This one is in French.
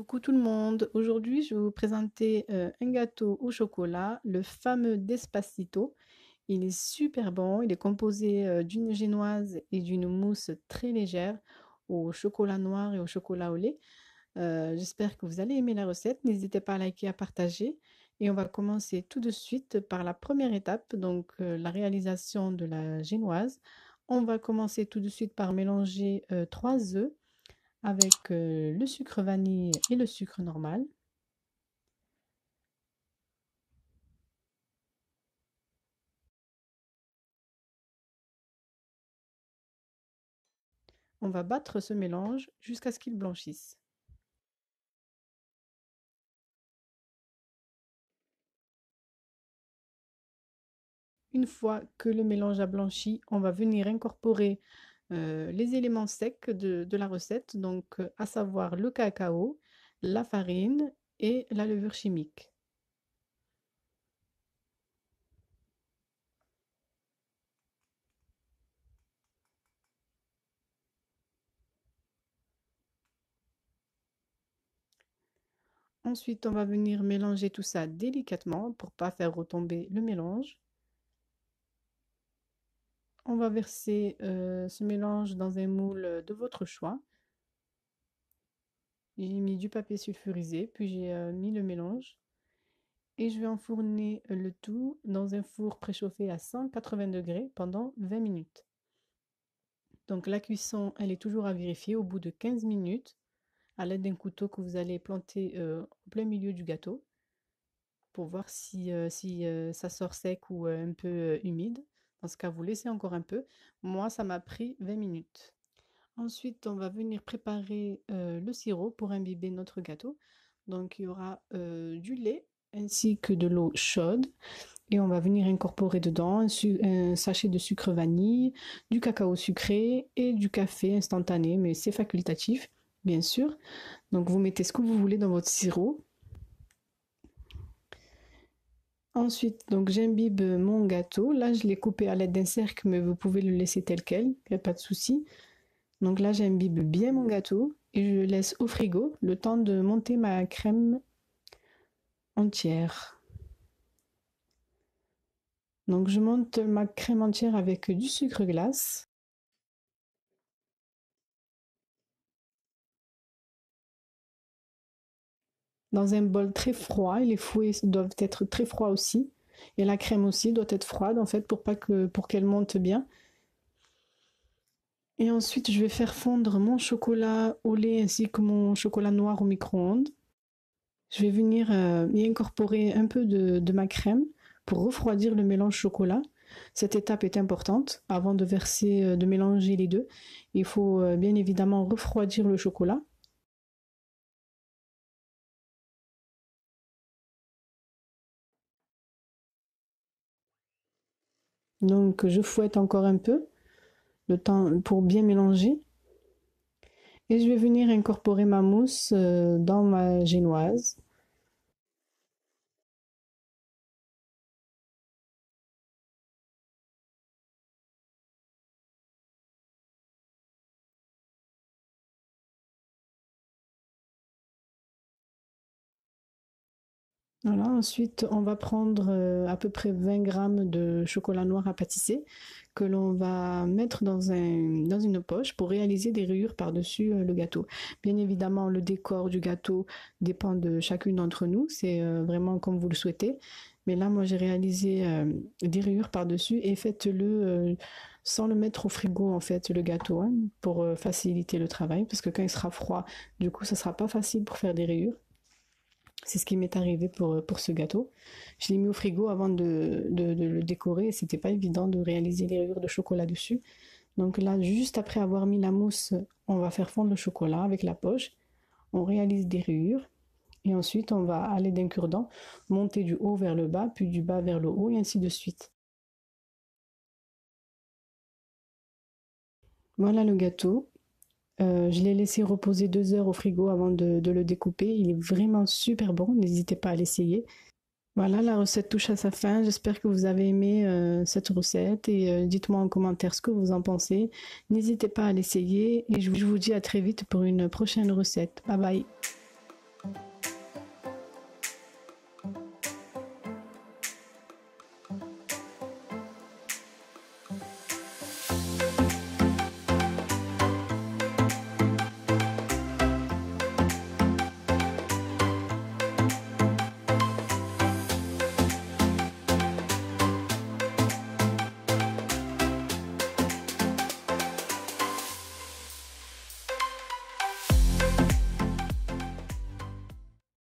Coucou tout le monde, aujourd'hui je vais vous présenter un gâteau au chocolat, le fameux Despacito. Il est super bon, il est composé d'une génoise et d'une mousse très légère au chocolat noir et au chocolat au lait. J'espère que vous allez aimer la recette, n'hésitez pas à liker, à partager. Et on va commencer tout de suite par la première étape, donc la réalisation de la génoise. On va commencer tout de suite par mélanger 3 œufs avec le sucre vanille et le sucre normal. On va battre ce mélange jusqu'à ce qu'il blanchisse. Une fois que le mélange a blanchi, on va venir incorporer les éléments secs de la recette, donc à savoir le cacao, la farine et la levure chimique. Ensuite, on va venir mélanger tout ça délicatement pour ne pas faire retomber le mélange. On va verser ce mélange dans un moule de votre choix. J'ai mis du papier sulfurisé, puis j'ai mis le mélange. Et je vais enfourner le tout dans un four préchauffé à 180 degrés pendant 20 minutes. Donc la cuisson, elle est toujours à vérifier au bout de 15 minutes à l'aide d'un couteau que vous allez planter au plein milieu du gâteau pour voir si ça sort sec ou un peu humide. Dans ce cas, vous laissez encore un peu. Moi, ça m'a pris 20 minutes. Ensuite, on va venir préparer le sirop pour imbiber notre gâteau. Donc, il y aura du lait ainsi que de l'eau chaude. Et on va venir incorporer dedans un sachet de sucre vanille, du cacao sucré et du café instantané, mais c'est facultatif, bien sûr. Donc, vous mettez ce que vous voulez dans votre sirop. Ensuite, donc j'imbibe mon gâteau. Là, je l'ai coupé à l'aide d'un cercle, mais vous pouvez le laisser tel quel, il n'y a pas de souci. Donc là, j'imbibe bien mon gâteau et je le laisse au frigo le temps de monter ma crème entière. Donc je monte ma crème entière avec du sucre glace. Dans un bol très froid, et les fouets doivent être très froids aussi. Et la crème aussi doit être froide en fait pour qu'elle monte bien. Et ensuite, je vais faire fondre mon chocolat au lait ainsi que mon chocolat noir au micro-ondes. Je vais venir y incorporer un peu de ma crème pour refroidir le mélange chocolat. Cette étape est importante avant de verser, de mélanger les deux. Il faut bien évidemment refroidir le chocolat. Donc je fouette encore un peu le temps pour bien mélanger. Et je vais venir incorporer ma mousse dans ma génoise. Voilà, ensuite on va prendre à peu près 20 grammes de chocolat noir à pâtisser que l'on va mettre dans une poche pour réaliser des rayures par-dessus le gâteau. Bien évidemment, le décor du gâteau dépend de chacune d'entre nous, c'est vraiment comme vous le souhaitez. Mais là, moi j'ai réalisé des rayures par-dessus et faites-le sans le mettre au frigo en fait, le gâteau, hein, pour faciliter le travail, parce que quand il sera froid, du coup, ça sera pas facile pour faire des rayures. C'est ce qui m'est arrivé pour ce gâteau. Je l'ai mis au frigo avant de le décorer et c'était pas évident de réaliser les rayures de chocolat dessus. Donc là, juste après avoir mis la mousse, on va faire fondre le chocolat avec la poche. On réalise des rayures et ensuite on va aller d'un cure-dent monter du haut vers le bas, puis du bas vers le haut et ainsi de suite. Voilà le gâteau. Je l'ai laissé reposer 2 heures au frigo avant de le découper. Il est vraiment super bon, n'hésitez pas à l'essayer. Voilà, la recette touche à sa fin. J'espère que vous avez aimé cette recette et dites-moi en commentaire ce que vous en pensez. N'hésitez pas à l'essayer et je vous dis à très vite pour une prochaine recette. Bye bye.